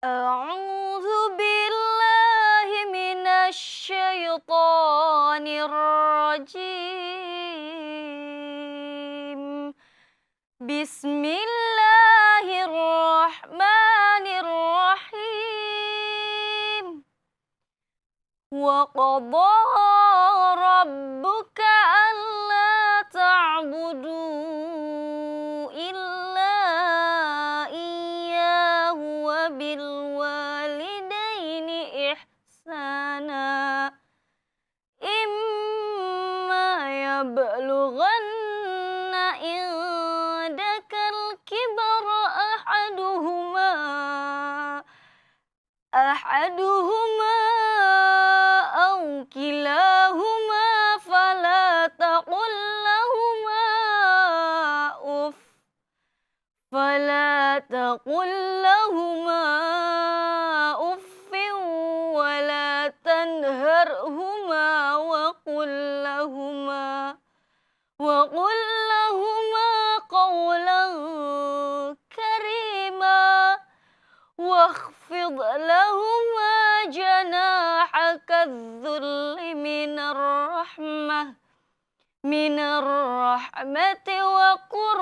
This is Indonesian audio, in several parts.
أعوذ بالله من الشيطان الرجيم بسم الله الرحمن الرحيم وقضى ربك ألا تعبدوا إلا إياه وبالوالدين إحسانا إما يبلغن عندك الكبر أحدهما أو كلاهما فلا تقل لهما أف ولا تنهرهما وقل لهما قولا كريما واخفض لهما جناحك الذل من الرحمة وقل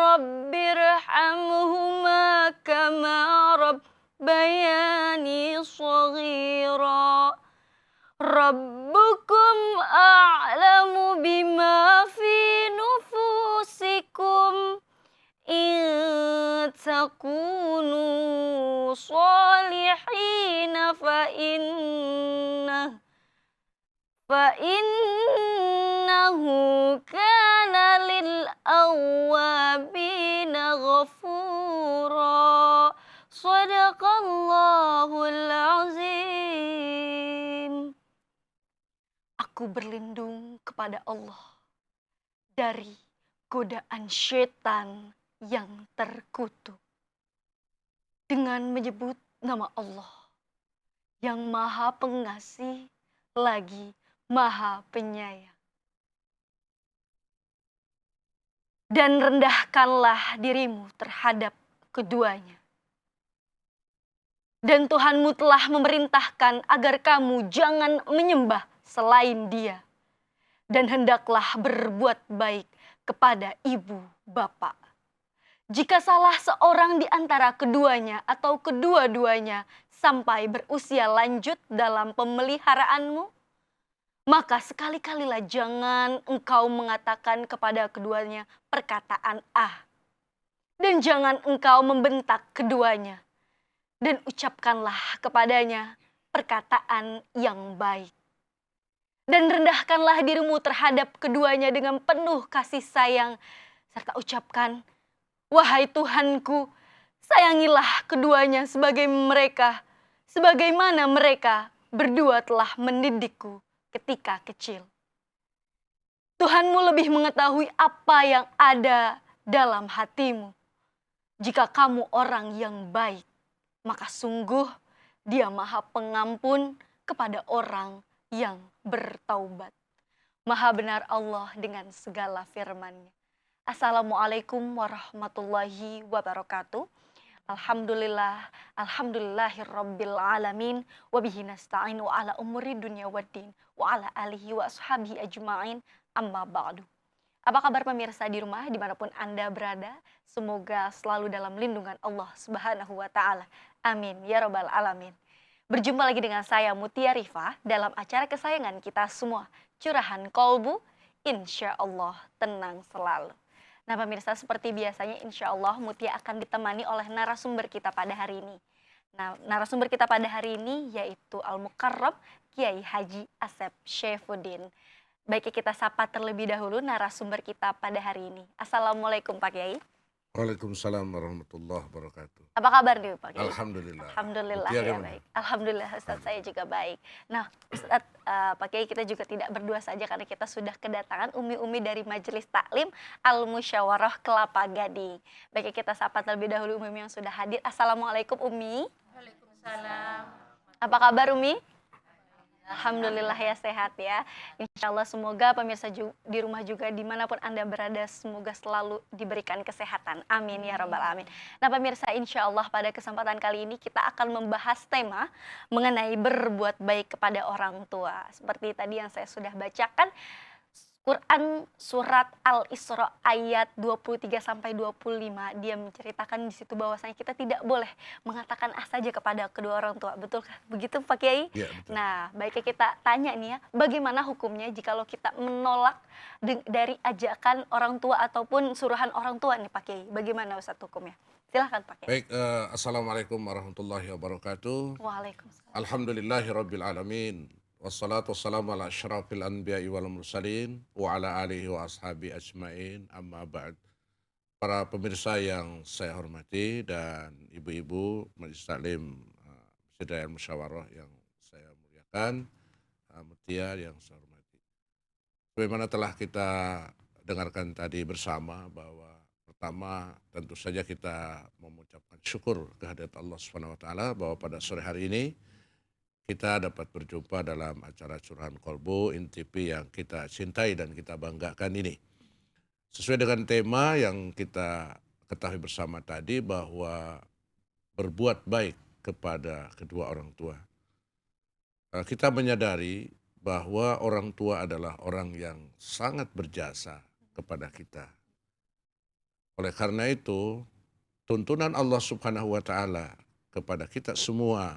رب ارحمهما كما ربياني صغيرا ربكم أعلم بما في نفوسكم إن تكونوا صالحين فإنه كان للأوابين غفورا Sadaqallahul azim. Aku berlindung kepada Allah dari godaan syaitan yang terkutuk dengan menyebut nama Allah yang Maha Pengasih lagi Maha Penyayang. Dan rendahkanlah dirimu terhadap keduanya. Dan Tuhanmu telah memerintahkan agar kamu jangan menyembah selain Dia. Dan hendaklah berbuat baik kepada ibu bapa. Jika salah seorang di antara keduanya atau kedua-duanya sampai berusia lanjut dalam pemeliharaanmu, maka sekali-kalilah jangan engkau mengatakan kepada keduanya perkataan ah. Dan jangan engkau membentak keduanya. Dan ucapkanlah kepadanya perkataan yang baik. Dan rendahkanlah dirimu terhadap keduanya dengan penuh kasih sayang. Serta ucapkan, wahai Tuhanku, sayangilah keduanya sebagaimana mereka berdua telah mendidikku ketika kecil. Tuhanmu lebih mengetahui apa yang ada dalam hatimu. Jika kamu orang yang baik, maka sungguh Dia Maha Pengampun kepada orang yang bertaubat. Maha benar Allah dengan segala firman-Nya. Assalamualaikum warahmatullahi wabarakatuh. Alhamdulillahirabbil alamin wa bihi nasta'inu ala umuri dunya waddin wa ala alihi wa ashabihi ajma'in amma ba'du. Apa kabar pemirsa di rumah dimanapun Anda berada? Semoga selalu dalam lindungan Allah Subhanahu wa Ta'ala. Amin ya Rabbal Alamin. Berjumpa lagi dengan saya Mutia Rifah dalam acara kesayangan kita semua, Curahan Kolbu, insya Allah tenang selalu. Nah pemirsa, seperti biasanya insya Allah Mutia akan ditemani oleh narasumber kita pada hari ini. Nah narasumber kita pada hari ini yaitu Al-Mukarram Kiai Haji Asep Syefuddin. Baiknya kita sapa terlebih dahulu narasumber kita pada hari ini. Assalamualaikum Pak Kiai. Waalaikumsalam warahmatullahi wabarakatuh. Apa kabar nih Pak Kiai? Alhamdulillah. Alhamdulillah ya baik. Alhamdulillah Ustaz saya juga baik. Nah Ustaz Pak Kiai, kita juga tidak berdua saja karena kita sudah kedatangan umi-umi dari Majelis Taklim Al-Musyawarah Kelapa Gading. Baiknya kita sapa terlebih dahulu umi yang sudah hadir. Assalamualaikum Umi. Waalaikumsalam. Apa kabar Umi? Alhamdulillah ya sehat ya. Insya Allah semoga pemirsa di rumah juga dimanapun Anda berada semoga selalu diberikan kesehatan. Amin ya rabbal alamin. Nah pemirsa insya Allah pada kesempatan kali ini kita akan membahas tema mengenai berbuat baik kepada orang tua. Seperti tadi yang saya sudah bacakan Quran surat Al-Isra ayat 23 sampai 25 dia menceritakan di situ bahwasanya kita tidak boleh mengatakan ah saja kepada kedua orang tua. Betulkah begitu Pak Kiai? Iya, betul. Nah, baiknya kita tanya nih ya, bagaimana hukumnya jikalau kita menolak dari ajakan orang tua ataupun suruhan orang tua nih Pak Kiai? Bagaimana Ustadz hukumnya? Silahkan Pak Kiai. Baik, Assalamualaikum warahmatullahi wabarakatuh. Waalaikumsalam. Alhamdulillahirabbil alamin. Wassalatu wassalamu ala asyrafil anbiya'i wal mursalin wa ala alihi wa ashabi ajmain. Amma ba'd. Para pemirsa yang saya hormati dan ibu-ibu majelis taklim Masjid Raya Musyawarah yang saya muliakan, Mutia yang saya hormati. Sebagaimana telah kita dengarkan tadi bersama bahwa pertama tentu saja kita mengucapkan syukur kehadirat Allah Subhanahu wa taala bahwa pada sore hari ini kita dapat berjumpa dalam acara Curahan Kolbu INTV yang kita cintai dan kita banggakan ini. Sesuai dengan tema yang kita ketahui bersama tadi bahwa berbuat baik kepada kedua orang tua. Kita menyadari bahwa orang tua adalah orang yang sangat berjasa kepada kita. Oleh karena itu, tuntunan Allah Subhanahu wa taala kepada kita semua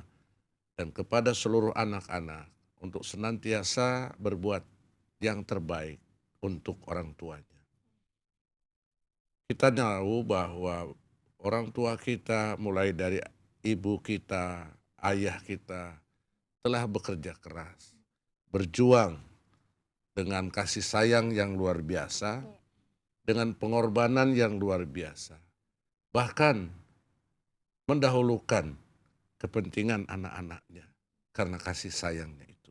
dan kepada seluruh anak-anak untuk senantiasa berbuat yang terbaik untuk orang tuanya. Kita tahu bahwa orang tua kita mulai dari ibu kita, ayah kita telah bekerja keras, berjuang dengan kasih sayang yang luar biasa, dengan pengorbanan yang luar biasa. Bahkan mendahulukan kepentingan anak-anaknya karena kasih sayangnya itu.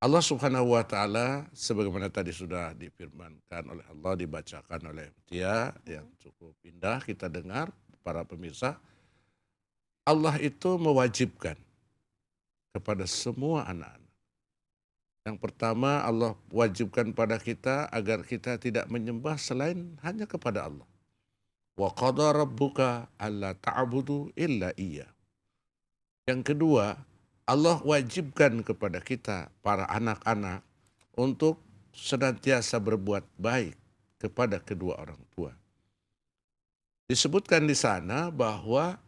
Allah Subhanahu wa taala sebagaimana tadi sudah difirmankan oleh Allah, dibacakan oleh Tia yang cukup indah kita dengar para pemirsa. Allah itu mewajibkan kepada semua anak-anak. Yang pertama Allah wajibkan pada kita agar kita tidak menyembah selain hanya kepada Allah. Wa qada rabbuka alla ta'budu illa iyyah. Yang kedua, Allah wajibkan kepada kita, para anak-anak, untuk senantiasa berbuat baik kepada kedua orang tua. Disebutkan di sana bahwa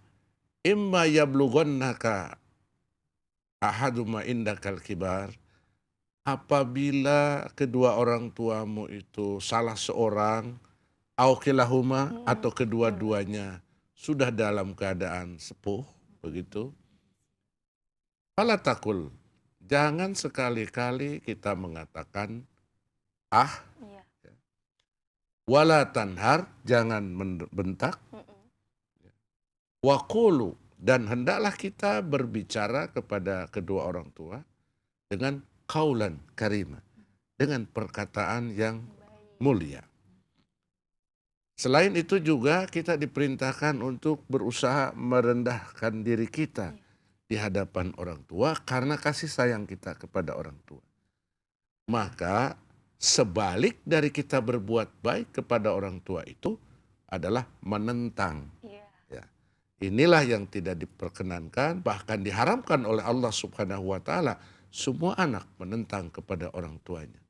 imma yablughannaka ahaduma indakal kibar, apabila kedua orang tuamu itu salah seorang, au kilahuma atau kedua-duanya sudah dalam keadaan sepuh, begitu. Fala takul, jangan sekali-kali kita mengatakan ah, wala tanhar, jangan membentak, waqulu, dan hendaklah kita berbicara kepada kedua orang tua dengan qaulan karima, dengan perkataan yang mulia. Selain itu juga kita diperintahkan untuk berusaha merendahkan diri kita di hadapan orang tua karena kasih sayang kita kepada orang tua. Maka sebalik dari kita berbuat baik kepada orang tua itu adalah menentang. Ya. Inilah yang tidak diperkenankan, bahkan diharamkan oleh Allah Subhanahu wa taala semua anak menentang kepada orang tuanya.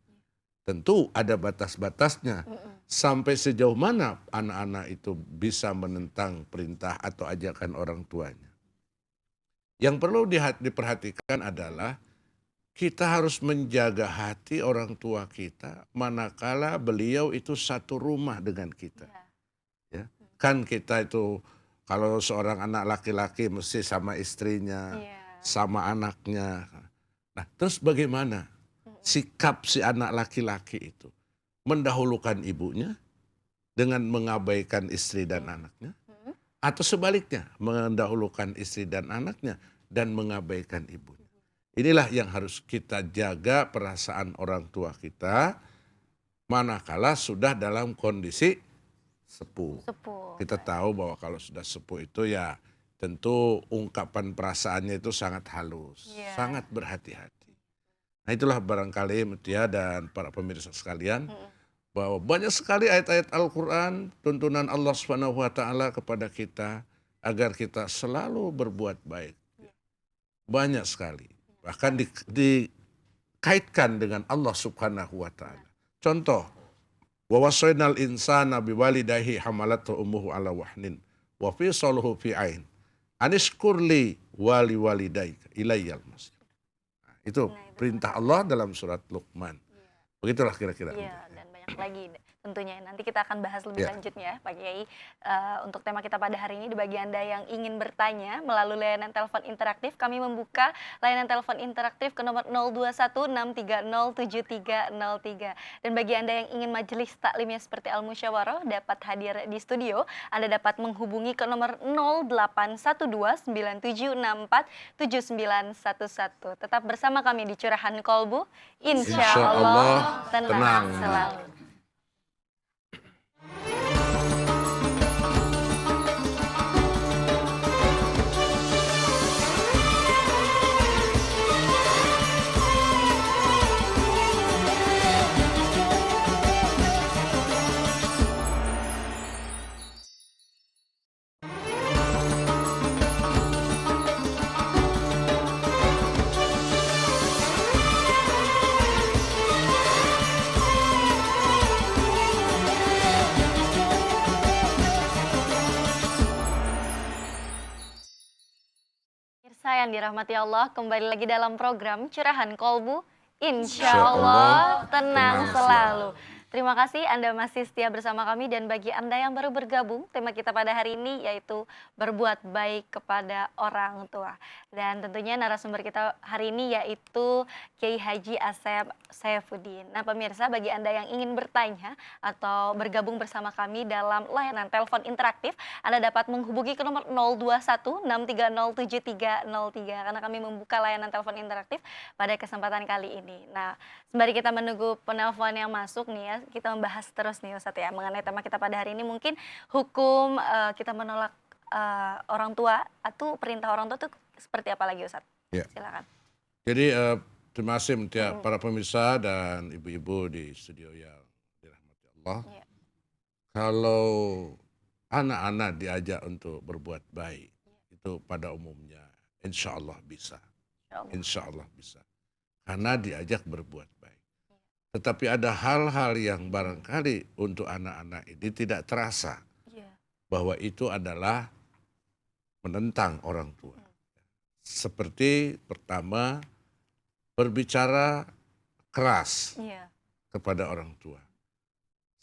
Tentu ada batas-batasnya. Sampai sejauh mana anak-anak itu bisa menentang perintah atau ajakan orang tuanya. Yang perlu diperhatikan adalah kita harus menjaga hati orang tua kita manakala beliau itu satu rumah dengan kita. Ya. Kan kita itu kalau seorang anak laki-laki mesti sama istrinya, sama anaknya. Nah, terus bagaimana sikap si anak laki-laki itu? Mendahulukan ibunya dengan mengabaikan istri dan anaknya? Atau sebaliknya, mendahulukan istri dan anaknya dan mengabaikan ibunya. Inilah yang harus kita jaga perasaan orang tua kita manakala sudah dalam kondisi sepuh. Kita tahu bahwa kalau sudah sepuh itu ya tentu ungkapan perasaannya itu sangat halus, sangat berhati-hati. Nah itulah barangkali Mutia dan para pemirsa sekalian, Mm-mm. bahwa banyak sekali ayat-ayat Al-Quran, tuntunan Allah Subhanahu wa Ta'ala kepada kita agar kita selalu berbuat baik. Iya. Banyak sekali, bahkan dikaitkan dengan Allah Subhanahu wa Ta'ala. Contoh, wa wasainal insana biwalidayhi hamalatu ummuhu ala wahnin wa fisaluhu fi ain anishkurli wali walidayka ilayyal masir. Nah, itu Nah, itu perintah Masya Allah dalam surat Luqman. Iya. Begitulah kira-kira. Iya, dan banyak lagi tentunya. Nanti kita akan bahas lebih Ya. lanjut ya, Pak Kiai. Untuk tema kita pada hari ini, bagi Anda yang ingin bertanya melalui layanan telepon interaktif, kami membuka layanan telepon interaktif ke nomor 0216307303. Dan bagi Anda yang ingin majelis taklimnya seperti Al-Musyawarah dapat hadir di studio, Anda dapat menghubungi ke nomor 081297647911. Tetap bersama kami di Curahan Kolbu. Insya Allah tenang selalu. Pemirsa yang dirahmati Allah, kembali lagi dalam program Curahan Kolbu. Insya Allah tenang selalu. Terima kasih Anda masih setia bersama kami, dan bagi Anda yang baru bergabung, tema kita pada hari ini yaitu berbuat baik kepada orang tua. Dan tentunya narasumber kita hari ini yaitu Kiai Haji Asep Saifuddin. Nah pemirsa, bagi Anda yang ingin bertanya atau bergabung bersama kami dalam layanan telepon interaktif, Anda dapat menghubungi ke nomor 0216307303 karena kami membuka layanan telepon interaktif pada kesempatan kali ini. Nah, sembari kita menunggu penelpon yang masuk nih ya, kita membahas terus nih Ustadz ya mengenai tema kita pada hari ini, mungkin hukum kita menolak orang tua atau perintah orang tua itu seperti apa lagi Ustadz? Ya. Silakan. Jadi terima kasih Mutia, para pemirsa dan ibu-ibu di studio yang dirahmati Allah. Ya. Kalau anak-anak diajak untuk berbuat baik, itu pada umumnya insya Allah bisa. Insya Allah bisa. Karena diajak berbuat baik. Tetapi ada hal-hal yang barangkali untuk anak-anak ini tidak terasa bahwa itu adalah menentang orang tua. Seperti pertama, berbicara keras kepada orang tua.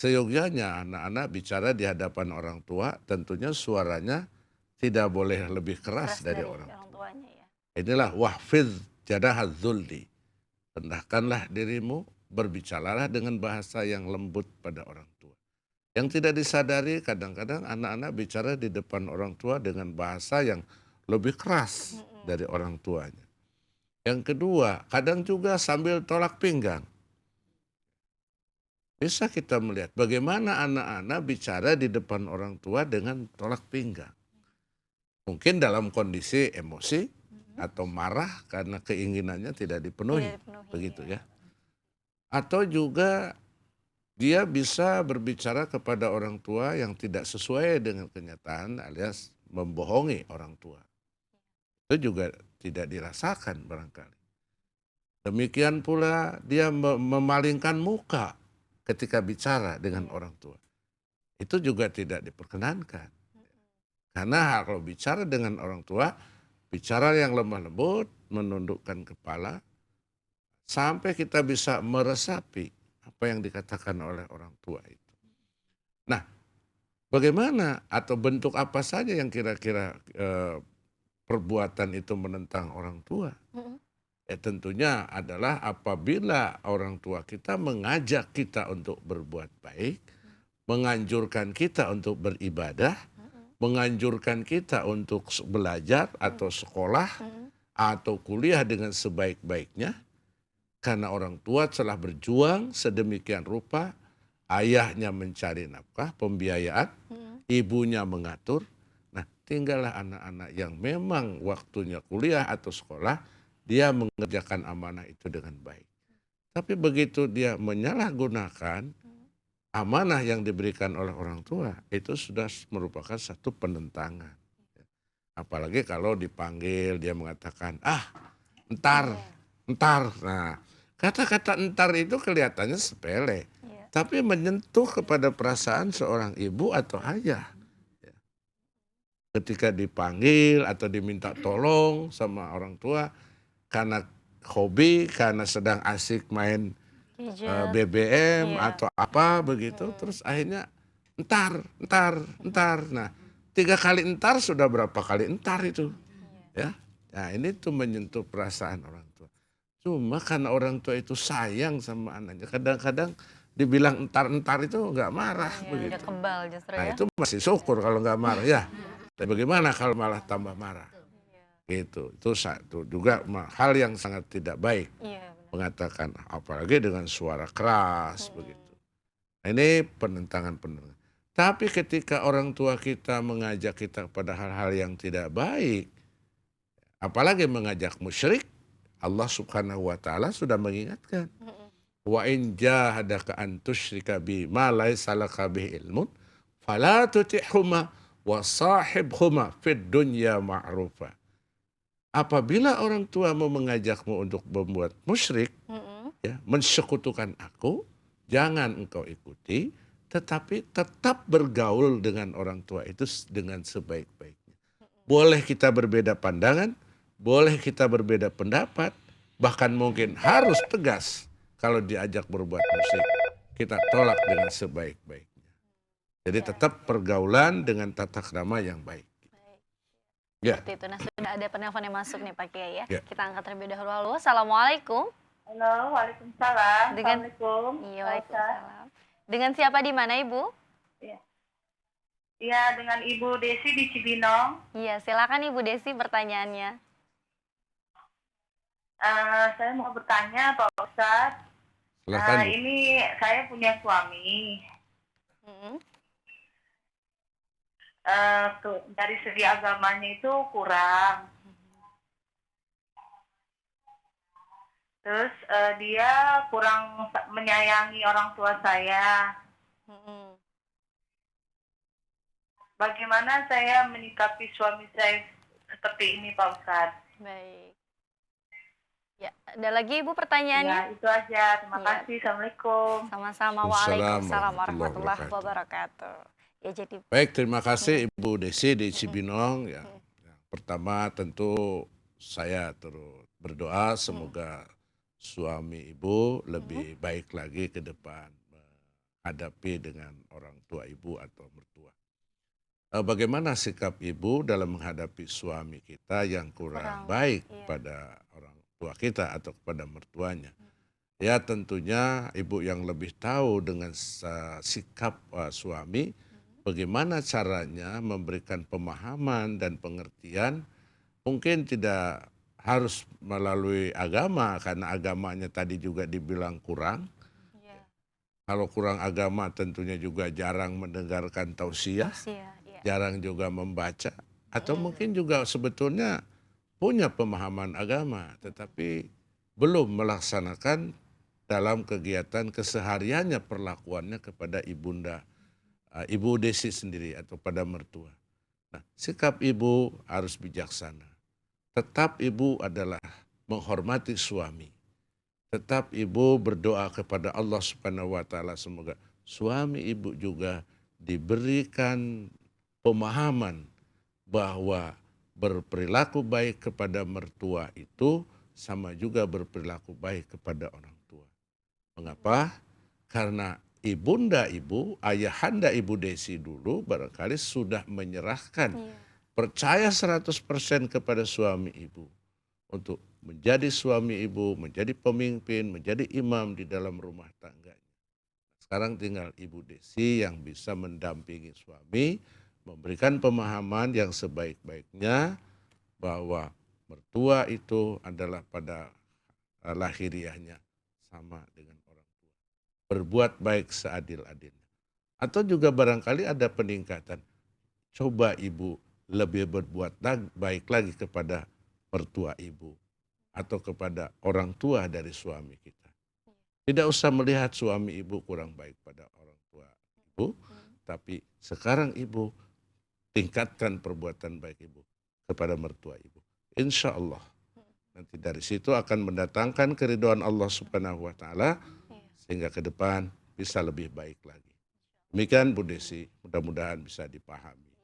Seyogyanya anak-anak bicara di hadapan orang tua, tentunya suaranya tidak boleh lebih keras dari orang tuanya. Inilah wahfidz jadahaz zulli. Rendahkanlah dirimu, berbicaralah dengan bahasa yang lembut pada orang tua. Yang tidak disadari kadang-kadang anak-anak bicara di depan orang tua dengan bahasa yang lebih keras dari orang tuanya. Yang kedua, kadang juga sambil tolak pinggang. Bisa kita melihat bagaimana anak-anak bicara di depan orang tua dengan tolak pinggang. Mungkin dalam kondisi emosi atau marah karena keinginannya tidak dipenuhi. Begitu ya. Atau juga dia bisa berbicara kepada orang tua yang tidak sesuai dengan kenyataan alias membohongi orang tua. Itu juga tidak dirasakan barangkali. Demikian pula dia memalingkan muka ketika bicara dengan orang tua. Itu juga tidak diperkenankan. Karena kalau bicara dengan orang tua, bicara yang lemah lembut, menundukkan kepala, sampai kita bisa meresapi apa yang dikatakan oleh orang tua itu. Nah, bagaimana atau bentuk apa saja yang kira-kira perbuatan itu menentang orang tua? Tentunya adalah apabila orang tua kita mengajak kita untuk berbuat baik, menganjurkan kita untuk beribadah, menganjurkan kita untuk belajar atau sekolah atau kuliah dengan sebaik-baiknya. Karena orang tua telah berjuang sedemikian rupa, ayahnya mencari nafkah, pembiayaan, ibunya mengatur. Nah, tinggallah anak-anak yang memang waktunya kuliah atau sekolah, dia mengerjakan amanah itu dengan baik. Tapi begitu dia menyalahgunakan amanah yang diberikan oleh orang tua, itu sudah merupakan satu penentangan. Apalagi kalau dipanggil dia mengatakan, ah entar, entar. Nah, kata-kata entar itu kelihatannya sepele, Iya. tapi menyentuh kepada perasaan seorang ibu atau ayah. Ketika dipanggil atau diminta tolong sama orang tua karena hobi, karena sedang asik main Gadget. BBM Iya. atau apa begitu, terus akhirnya entar, entar, entar. Nah, 3 kali entar sudah berapa kali entar itu, ya. Nah, ini tuh menyentuh perasaan orang tua. Cuma karena orang tua itu sayang sama anaknya, kadang-kadang dibilang entar-entar itu nggak marah Iya, udah begitu. kebal justru Nah, ya. itu masih syukur kalau nggak marah ya. Tapi bagaimana kalau malah tambah marah? Gitu. Itu satu juga hal yang sangat tidak baik. Iya, benar. Mengatakan apalagi dengan suara keras begitu. Nah, ini penentangan-penentangan. Tapi ketika orang tua kita mengajak kita pada hal-hal yang tidak baik, apalagi mengajak musyrik, Allah Subhanahu wa taala sudah mengingatkan. Wa in jahadaka an tusyrika bi ma laisa laka bihi ilmun fala tuti'huma wa sahibhuma fid dunya ma'rufa. Apabila orang tua mau mengajakmu untuk membuat musyrik, ya, mensekutukan aku, jangan engkau ikuti, tetapi tetap bergaul dengan orang tua itu dengan sebaik-baiknya. Boleh kita berbeda pandangan, boleh kita berbeda pendapat, bahkan mungkin harus tegas kalau diajak berbuat musyrik. Kita tolak dengan sebaik-baiknya. Jadi tetap pergaulan dengan tata krama yang baik. Ya. Seperti itu. Nah, sudah ada penelpon yang masuk nih Pak Kiai ya. Ya. Kita angkat terlebih dahulu. Halo, Assalamualaikum. Halo, waalaikumsalam. Dengan- Assalamualaikum. Iya, Pak Ustaz. waalaikumsalam. Dengan siapa di mana Ibu? Iya, dengan Ibu Desi di Cibinong. Iya, silakan Ibu Desi pertanyaannya. Saya mau bertanya Pak Ustaz. Silakan. Bu. Ini saya punya suami. Mm-mm. Dari segi agamanya itu kurang. Terus dia kurang menyayangi orang tua saya. Mm-mm. Bagaimana saya menyikapi suami saya seperti ini Pak Ustadz? Baik. Ya, ada lagi Ibu pertanyaannya? Ya, itu aja. Terima Iya. kasih. Assalamualaikum. Sama-sama. Waalaikumsalam Waalaikumsalam warahmatullahi warahmatullahi wabarakatuh. Ya, jadi Baik, terima kasih Ibu Desi di Cibinong. Ya. Pertama tentu saya terus berdoa semoga suami Ibu lebih baik lagi ke depan menghadapi dengan orang tua Ibu atau mertua. Bagaimana sikap Ibu dalam menghadapi suami kita yang kurang baik iya. pada orang tua kita atau kepada mertuanya? Ya tentunya Ibu yang lebih tahu dengan sikap suami, bagaimana caranya memberikan pemahaman dan pengertian, mungkin tidak harus melalui agama karena agamanya tadi juga dibilang kurang. Iya. Kalau kurang agama tentunya juga jarang mendengarkan tausiah, Usia, iya. jarang juga membaca, atau mungkin juga sebetulnya punya pemahaman agama tetapi belum melaksanakan dalam kegiatan kesehariannya perlakuannya kepada ibunda, Ibu Desi sendiri atau pada mertua. Nah, sikap ibu harus bijaksana. Tetap ibu adalah menghormati suami. Tetap ibu berdoa kepada Allah Subhanahu wa taala semoga suami ibu juga diberikan pemahaman bahwa berperilaku baik kepada mertua itu sama juga berperilaku baik kepada orang tua. Mengapa? Karena ibunda ibu, ayahanda Ibu Desi dulu barangkali sudah menyerahkan percaya 100% kepada suami ibu untuk menjadi suami ibu, menjadi pemimpin, menjadi imam di dalam rumah tangganya. Sekarang tinggal Ibu Desi yang bisa mendampingi suami, memberikan pemahaman yang sebaik-baiknya bahwa mertua itu adalah pada lahiriahnya sama dengan orang tua. Berbuat baik seadil-adilnya. Atau juga barangkali ada peningkatan. Coba ibu lebih berbuat baik lagi kepada mertua ibu atau kepada orang tua dari suami kita. Tidak usah melihat suami ibu kurang baik pada orang tua ibu, tapi sekarang ibu tingkatkan perbuatan baik ibu kepada mertua ibu. Insya Allah nanti dari situ akan mendatangkan keridhaan Allah Subhanahu wa taala sehingga ke depan bisa lebih baik lagi. Demikian Bu Desi, mudah-mudahan bisa dipahami.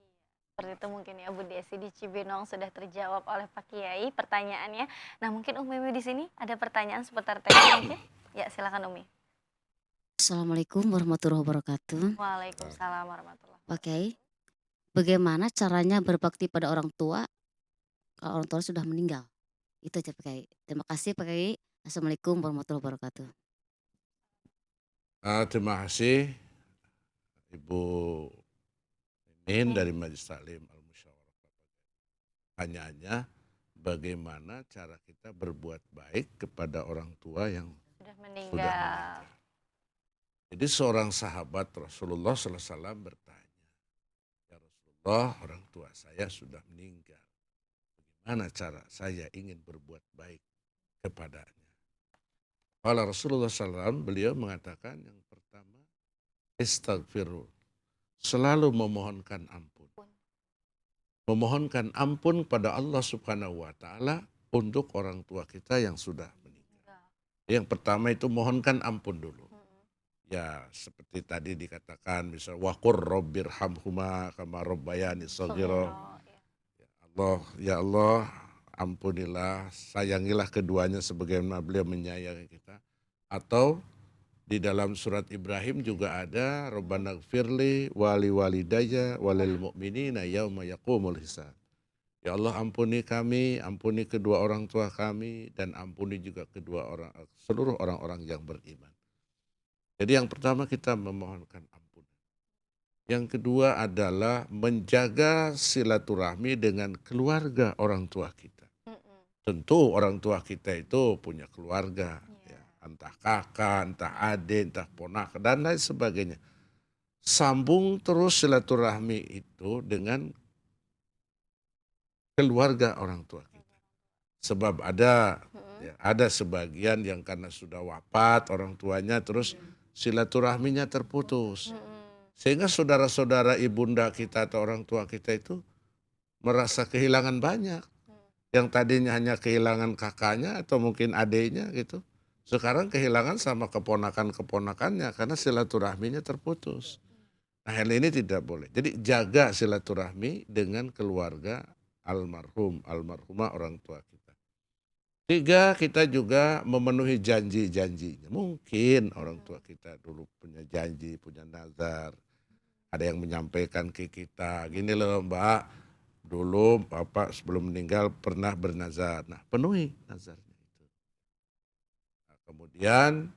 Seperti itu mungkin ya Bu Desi di Cibinong sudah terjawab oleh Pak Kiai pertanyaannya. Nah mungkin Umi di sini ada pertanyaan seputar tema mungkin? Ya silakan Umi. Assalamualaikum warahmatullahi wabarakatuh. Waalaikumsalam warahmatullahi Pak Kiai, bagaimana caranya berbakti pada orang tua kalau orang tua sudah meninggal? Itu aja Pak Kiai. Terima kasih Pak Kiai. Assalamualaikum warahmatullahi wabarakatuh. Terima kasih Ibu Min dari Majelis Taklim Al-Musyawarah. Pertanyaannya, bagaimana cara kita berbuat baik kepada orang tua yang sudah sudah meninggal. meninggal. Jadi seorang sahabat Rasulullah SAW bertanya, ya Rasulullah, orang tua saya sudah meninggal. Bagaimana cara saya ingin berbuat baik kepadanya? Kalau Rasulullah SAW, beliau mengatakan yang pertama, istaghfiru, selalu memohonkan ampun. Memohonkan ampun pada Allah Subhanahu wa taala untuk orang tua kita yang sudah meninggal. Yang pertama itu mohonkan ampun dulu. Ya seperti tadi dikatakan misal waqur rabbirhamhuma kama rabbayani shaghira. Ya Allah, ampunilah, sayangilah keduanya sebagaimana beliau menyayangi kita. Atau di dalam surat Ibrahim juga ada Rabbana gfirli wali walidayya walil mu'minina yauma yaqumul hisab. Ya Allah, ampuni kami, ampuni kedua orang tua kami, dan ampuni juga seluruh orang-orang yang beriman. Jadi yang pertama kita memohonkan ampun. Yang kedua adalah menjaga silaturahmi dengan keluarga orang tua kita. Tentu orang tua kita itu punya keluarga, ya, entah kakak, entah adik, entah ponak, dan lain sebagainya. Sambung terus silaturahmi itu dengan keluarga orang tua kita. Sebab ada sebagian yang karena sudah wafat orang tuanya terus silaturahminya terputus. Sehingga saudara-saudara ibunda kita atau orang tua kita itu merasa kehilangan banyak. Yang tadinya hanya kehilangan kakaknya atau mungkin adiknya gitu. Sekarang kehilangan sama keponakan-keponakannya karena silaturahminya terputus. Nah hal ini tidak boleh. Jadi jaga silaturahmi dengan keluarga almarhumah orang tua kita. 3, kita juga memenuhi janji-janjinya. Mungkin orang tua kita dulu punya janji, punya nazar. Ada yang menyampaikan ke kita, gini loh Mbak, dulu Bapak sebelum meninggal pernah bernazar. Nah penuhi nazarnya itu. Nah, kemudian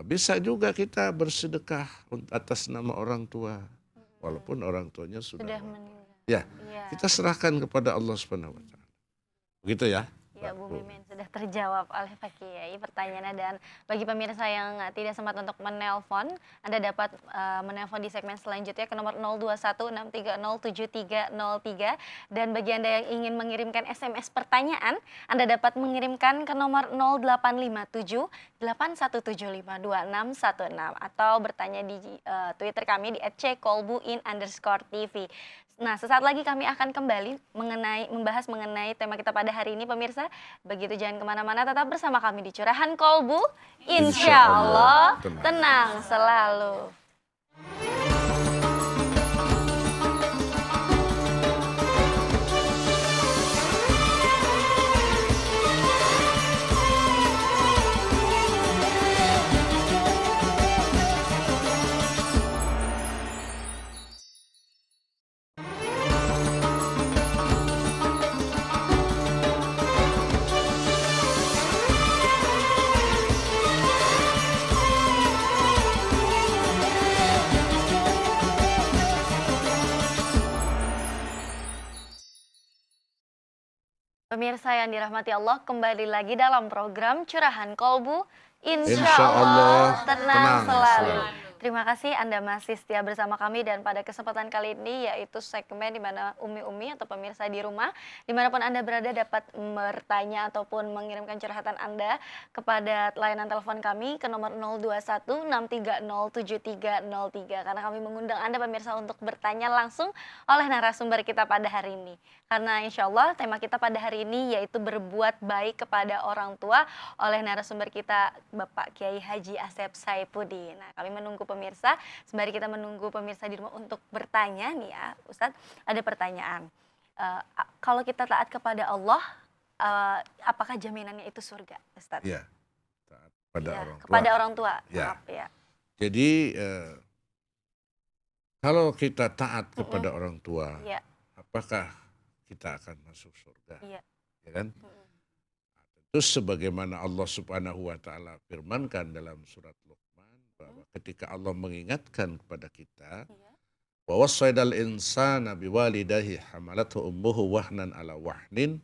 bisa juga kita bersedekah atas nama orang tua. Walaupun orang tuanya sudah meninggal. Ya, kita serahkan kepada Allah Subhanahu wa taala. Begitu ya. Ya Bu Mimin sudah terjawab oleh Pak Kiai pertanyaannya, dan bagi pemirsa yang tidak sempat untuk menelpon, Anda dapat menelpon di segmen selanjutnya ke nomor 0216307303, dan bagi Anda yang ingin mengirimkan SMS pertanyaan, Anda dapat mengirimkan ke nomor 085781752616 atau bertanya di Twitter kami di @ckolbuin_tv. Nah, sesaat lagi kami akan kembali membahas mengenai tema kita pada hari ini, pemirsa. Begitu jangan kemana-mana, tetap bersama kami di Curahan Kolbu. Insya Allah tenang selalu. Pemirsa yang dirahmati Allah, kembali lagi dalam program Curahan Kolbu. Insya Allah tenang selalu. Terima kasih Anda masih setia bersama kami dan pada kesempatan kali ini yaitu segmen di mana Umi-Umi atau pemirsa di rumah dimanapun Anda berada dapat bertanya ataupun mengirimkan curhatan Anda kepada layanan telepon kami ke nomor 021 6307303 karena kami mengundang Anda pemirsa untuk bertanya langsung oleh narasumber kita pada hari ini. Karena insya Allah tema kita pada hari ini yaitu berbuat baik kepada orang tua oleh narasumber kita Bapak Kiai Haji Asep Saifuddin. Nah, kami menunggu pemirsa, sembari kita menunggu pemirsa di rumah untuk bertanya nih ya, Ustadz, ada pertanyaan. Kalau kita taat kepada Allah, apakah jaminannya itu surga, Ustadz? Iya, taat pada Ya, orang tua. kepada orang tua. Ya. Maaf, ya. Jadi kalau kita taat kepada orang tua, Iya, apakah kita akan masuk surga? iya. Ya kan? Mm-mm. Terus sebagaimana Allah Subhanahu wa taala firmankan dalam surat Luqman bahwa ketika Allah mengingatkan kepada kita, Iya. wa wassaidal insana biwalidayhi hamalathu ummuhu wahnan ala wahnin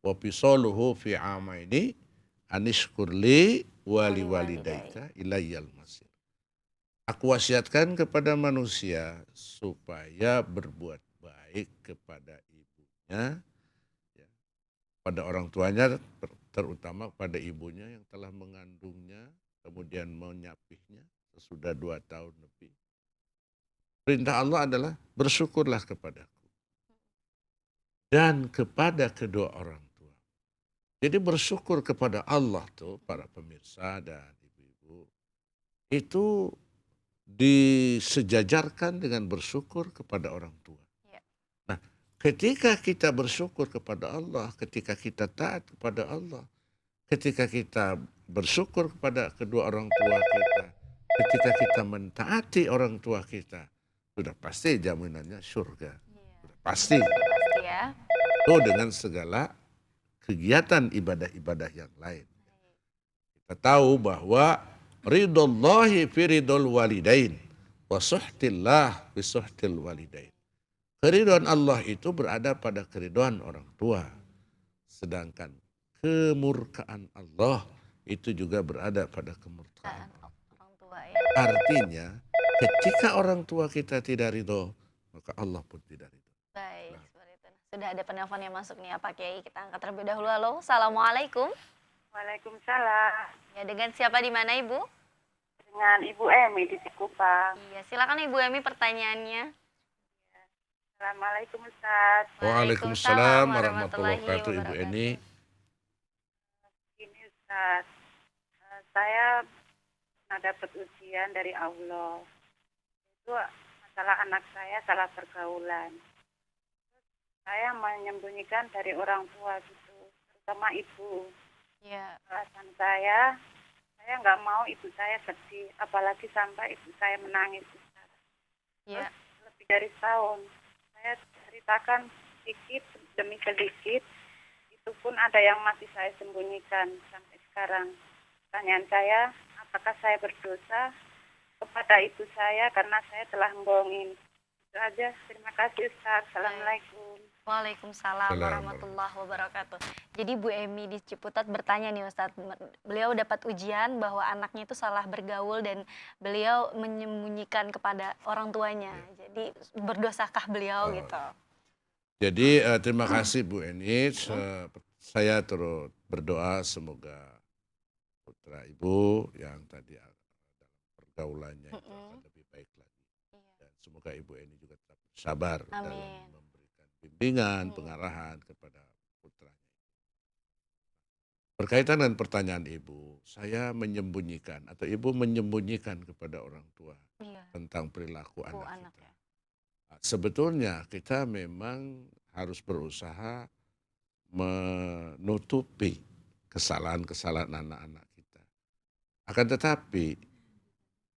wa fisaluhu fi amaini anishkurli wali walidayka ilayyal masir. Aku wasiatkan kepada manusia supaya berbuat baik kepada ibunya, ya, pada orang tuanya, terutama pada ibunya yang telah mengandungnya, kemudian menyapihnya sesudah 2 tahun lebih. Perintah Allah adalah bersyukurlah kepadaku dan kepada kedua orang tua. Jadi bersyukur kepada Allah tuh para pemirsa dan ibu-ibu itu disejajarkan dengan bersyukur kepada orang tua. Ya. Nah, ketika kita bersyukur kepada Allah, ketika kita taat kepada Allah, ketika kita bersyukur kepada kedua orang tua kita, ketika kita mentaati orang tua kita, sudah pasti jaminannya surga. Sudah pasti. Pasti ya. Itu dengan segala kegiatan ibadah-ibadah yang lain. Kita tahu bahwa ridallahi fi ridul walidain wa suhtillah fi suhtil walidain. Keridhaan Allah itu berada pada keridhaan orang tua. Sedangkan kemurkaan Allah itu juga berada pada kemurkaan Allah. Orang tua ya. Artinya ketika orang tua kita tidak ridho, maka Allah pun tidak ridho. Baik, seperti itu. Sudah ada penelpon yang masuk nih ya Pak Kiai. Kita angkat terlebih dahulu. Halo, Assalamualaikum. Waalaikumsalam. Ya, dengan siapa di mana Ibu? Dengan Ibu Emi di Cikupang. Iya, silakan Ibu Emi pertanyaannya. Assalamualaikum Ustaz. Waalaikumsalam warahmatullahi wabarakatuh. Ibu Eni. Ini Ustaz, saya pernah dapat ujian dari Allah. Itu masalah anak saya salah pergaulan. Saya menyembunyikan dari orang tua gitu, terutama ibu. Iya. Alasan saya nggak mau ibu saya sedih, apalagi sampai ibu saya menangis. Ustaz. Iya. Lebih dari setahun. Saya ceritakan sedikit demi sedikit, itu pun ada yang masih saya sembunyikan sampai sekarang. Pertanyaan saya, apakah saya berdosa kepada ibu saya karena saya telah membohongin? Itu aja. Terima kasih Ustaz. Assalamualaikum. Waalaikumsalam warahmatullahi wabarakatuh. Jadi Bu Emi di Ciputat bertanya nih Ustadz, beliau dapat ujian bahwa anaknya itu salah bergaul dan beliau menyembunyikan kepada orang tuanya. Jadi berdosakah beliau gitu? Jadi terima kasih Bu Eni. Saya turut berdoa semoga putra Ibu yang tadi dalam pergaulannya itu akan lebih baik lagi. Dan semoga Ibu Eni juga tetap sabar dalam memberikan bimbingan, pengarahan kepada putranya. Berkaitan dengan pertanyaan Ibu, saya menyembunyikan atau Ibu menyembunyikan kepada orang tua tentang perilaku anak kita. Sebetulnya kita memang harus berusaha menutupi kesalahan-kesalahan anak-anak kita. Akan tetapi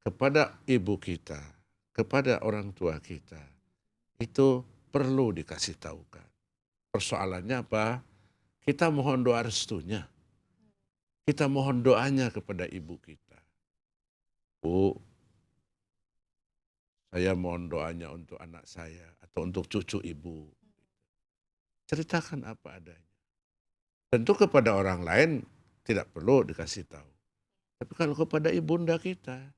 kepada ibu kita, kepada orang tua kita, itu perlu dikasih tahukan. Persoalannya apa? Kita mohon doa restunya. Kita mohon doanya kepada ibu kita. Bu, saya mohon doanya untuk anak saya atau untuk cucu ibu. Ceritakan apa adanya. Tentu kepada orang lain tidak perlu dikasih tahu. Tapi kalau kepada ibunda kita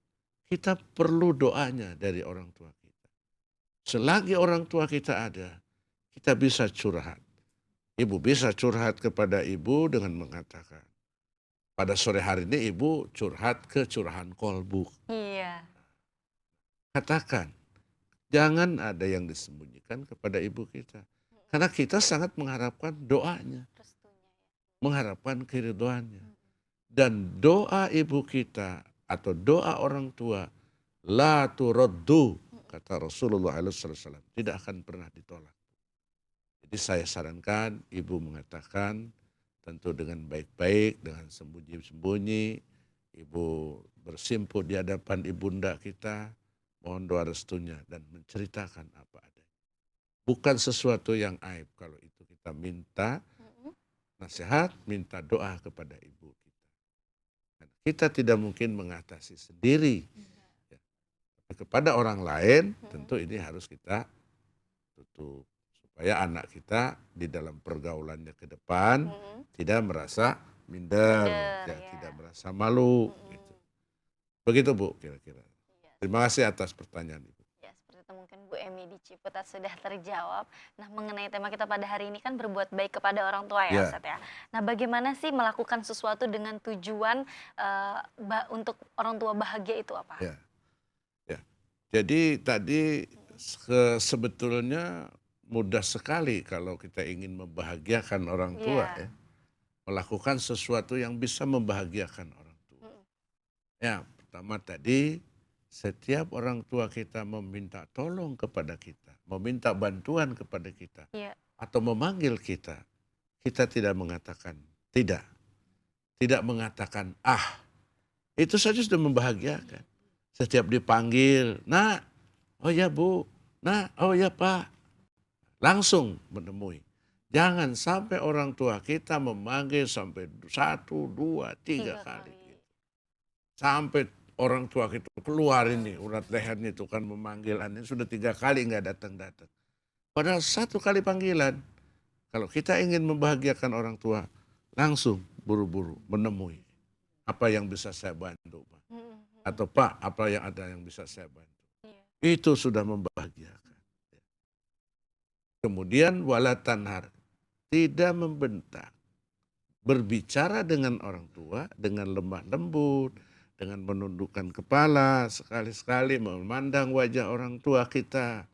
kita perlu doanya dari orang tua kita. Selagi orang tua kita ada, kita bisa curhat. Ibu bisa curhat kepada ibu dengan mengatakan, pada sore hari ini ibu curhat ke curahan kolbu. Iya. Katakan, jangan ada yang disembunyikan kepada ibu kita. Karena kita sangat mengharapkan doanya, Restunya ya. mengharapkan keridhoannya. Dan doa ibu kita atau doa orang tua, la turaddu, kata Rasulullah SAW, tidak akan pernah ditolak. Jadi saya sarankan ibu mengatakan tentu dengan baik-baik, dengan sembunyi-sembunyi, ibu bersimpuh di hadapan ibunda kita, mohon doa restunya dan menceritakan apa adanya. Bukan sesuatu yang aib kalau itu kita minta nasihat, minta doa kepada ibu kita. Dan kita tidak mungkin mengatasi sendiri. Ya. Kepada orang lain tentu ini harus kita tutup. Supaya anak kita di dalam pergaulannya ke depan tidak merasa minder, Minder, ya. tidak merasa malu. Gitu. Begitu Bu kira-kira. Iya. Terima kasih atas pertanyaan Ibu. Ya, seperti itu mungkin Bu Emi di Ciputat sudah terjawab. Nah, mengenai tema kita pada hari ini kan berbuat baik kepada orang tua ya, Ya. Ustadz ya. Nah, bagaimana sih melakukan sesuatu dengan tujuan untuk orang tua bahagia itu apa? Ya. Ya. Jadi tadi sebetulnya mudah sekali kalau kita ingin membahagiakan orang tua Iya. ya. Melakukan sesuatu yang bisa membahagiakan orang tua. Ya, pertama tadi setiap orang tua kita meminta tolong kepada kita, meminta bantuan kepada kita, Iya. atau memanggil kita, kita tidak mengatakan tidak. Tidak mengatakan itu saja sudah membahagiakan. Setiap dipanggil, Nak, oh ya Bu, Nak, oh ya Pak, langsung menemui. Jangan sampai orang tua kita memanggil sampai 1, 2, 3 kali. Sampai orang tua kita keluar ini, urat lehernya itu kan memanggil, ini sudah 3 kali nggak datang-datang. Padahal 1 kali panggilan, kalau kita ingin membahagiakan orang tua, langsung buru-buru menemui. Apa yang bisa saya bantu, Pak? Atau Pak, apa yang ada yang bisa saya bantu? Itu sudah membahagiakan. Kemudian wala tanhar, tidak membentak. Berbicara dengan orang tua dengan lemah lembut, dengan menundukkan kepala, sekali-sekali memandang wajah orang tua kita.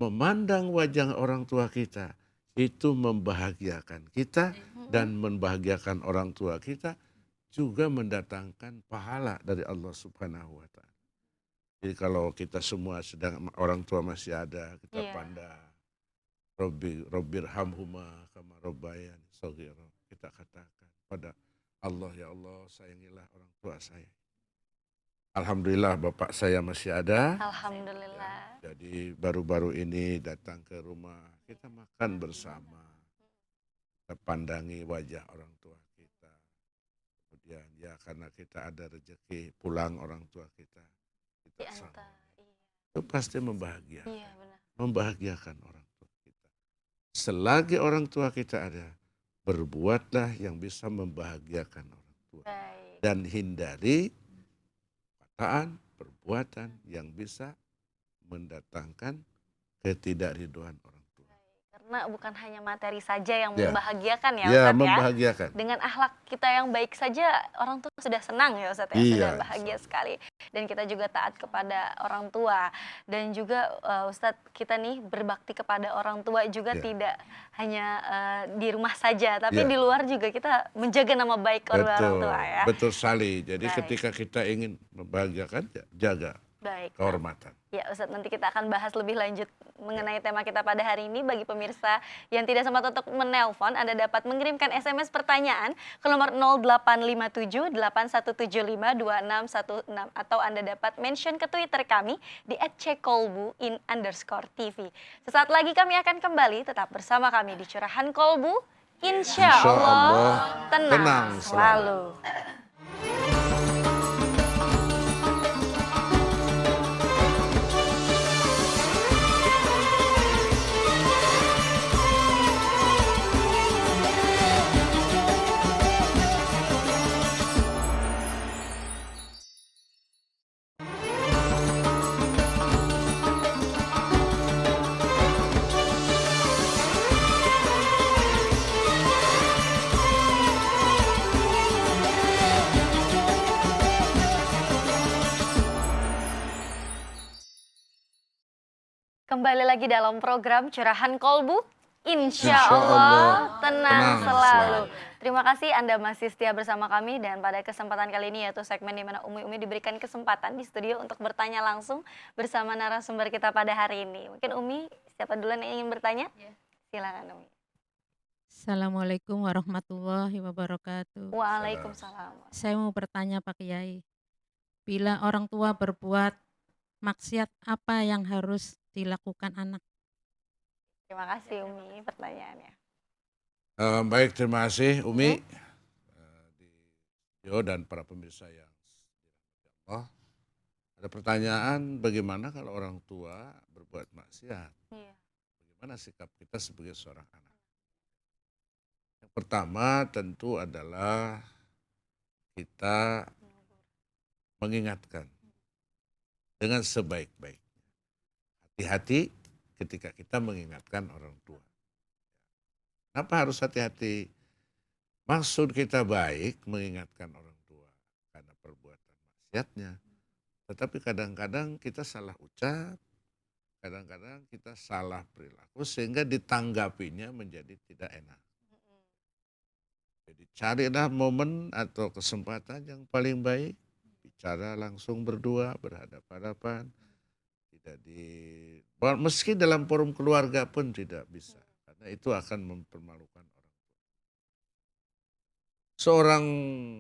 Memandang wajah orang tua kita, itu membahagiakan kita dan membahagiakan orang tua kita, juga mendatangkan pahala dari Allah Subhanahu wa Ta'ala. Jadi kalau kita semua sedang orang tua masih ada, kita pandang. Robbirhamhuma kama robbayani shaghira. Kita katakan pada Allah, ya Allah sayangilah orang tua saya. Alhamdulillah bapak saya masih ada. Alhamdulillah. Ya, jadi baru-baru ini datang ke rumah, kita makan bersama. Kita pandangi wajah orang tua kita. Kemudian ya karena kita ada rezeki pulang orang tua kita sama. Itu pasti membahagiakan. Iya, benar. Membahagiakan orang tua kita. Selagi orang tua kita ada, berbuatlah yang bisa membahagiakan orang tua. Baik. Dan hindari perkataan, perbuatan yang bisa mendatangkan ketidakridhoan orang tua. Karena bukan hanya materi saja yang Ya. membahagiakan ya, Ya, Ustadz ya. membahagiakan. Dengan akhlak kita yang baik saja orang tua sudah senang ya, Ustadz ya. Iya, Sudah bahagia sekali. Dan kita juga taat kepada orang tua. Dan juga Ustadz, kita nih berbakti kepada orang tua juga Ya. tidak hanya di rumah saja, tapi Ya. di luar juga kita menjaga nama baik kedua orang tua ya. Betul sekali. Jadi Baik. ketika kita ingin membahagiakan, jaga Baik. kehormatan. Ya Ustadz, nanti kita akan bahas lebih lanjut mengenai tema kita pada hari ini. Bagi pemirsa yang tidak sempat untuk menelpon, Anda dapat mengirimkan SMS pertanyaan ke nomor 0857 8175 2616 atau Anda dapat mention ke Twitter kami di @cekolbu_TV. Sesaat lagi kami akan kembali, tetap bersama kami di Curahan Kolbu. Insya Allah tenang selalu. Kembali lagi dalam program Curahan Kolbu. Insya Insya Allah Allah tenang tenang selalu. selalu. Terima kasih Anda masih setia bersama kami dan pada kesempatan kali ini yaitu segmen di mana Umi diberikan kesempatan di studio untuk bertanya langsung bersama narasumber kita pada hari ini. Mungkin Umi, siapa duluan yang ingin bertanya? Silakan Umi. Assalamualaikum warahmatullahi wabarakatuh. Waalaikumsalam. Saya mau bertanya Pak Kiai, bila orang tua berbuat maksiat, apa yang harus dilakukan anak? Terima kasih Umi pertanyaannya. Baik, terima kasih Umi. Di studio dan para pemirsa yang dirahmati Allah. Ada pertanyaan, bagaimana kalau orang tua berbuat maksiat? Iya. Bagaimana sikap kita sebagai seorang anak? Yang pertama tentu adalah kita mengingatkan dengan sebaik-baiknya. Hati-hati ketika kita mengingatkan orang tua. Kenapa harus hati-hati? Maksud kita baik mengingatkan orang tua karena perbuatan maksiatnya. Tetapi kadang-kadang kita salah ucap, kadang-kadang kita salah perilaku sehingga ditanggapinya menjadi tidak enak. Jadi carilah momen atau kesempatan yang paling baik, bicara langsung berdua, berhadapan-hadapan. Meski dalam forum keluarga pun tidak bisa, karena itu akan mempermalukan orang tua. Seorang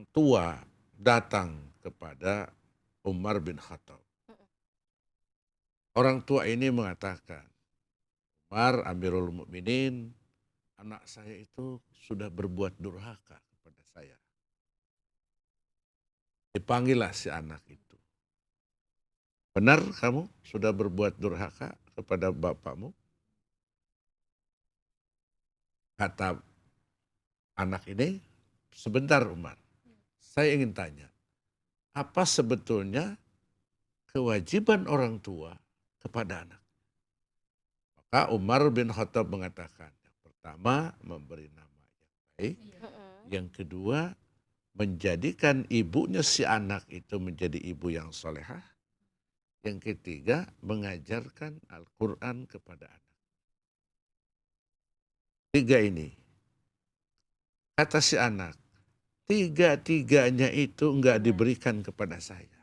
tua datang kepada Umar bin Khattab. Orang tua ini mengatakan, Umar Amirul Mukminin, anak saya itu sudah berbuat durhaka kepada saya. Dipanggillah si anak itu. Benar kamu sudah berbuat durhaka kepada bapakmu? Kata anak ini, sebentar Umar, saya ingin tanya, apa sebetulnya kewajiban orang tua kepada anak? Maka Umar bin Khattab mengatakan, yang pertama memberi nama yang baik, yang kedua menjadikan ibunya si anak itu menjadi ibu yang solehah, yang ketiga mengajarkan Al-Quran kepada anak. Tiga ini, kata si anak, tiga-tiganya itu enggak diberikan kepada saya.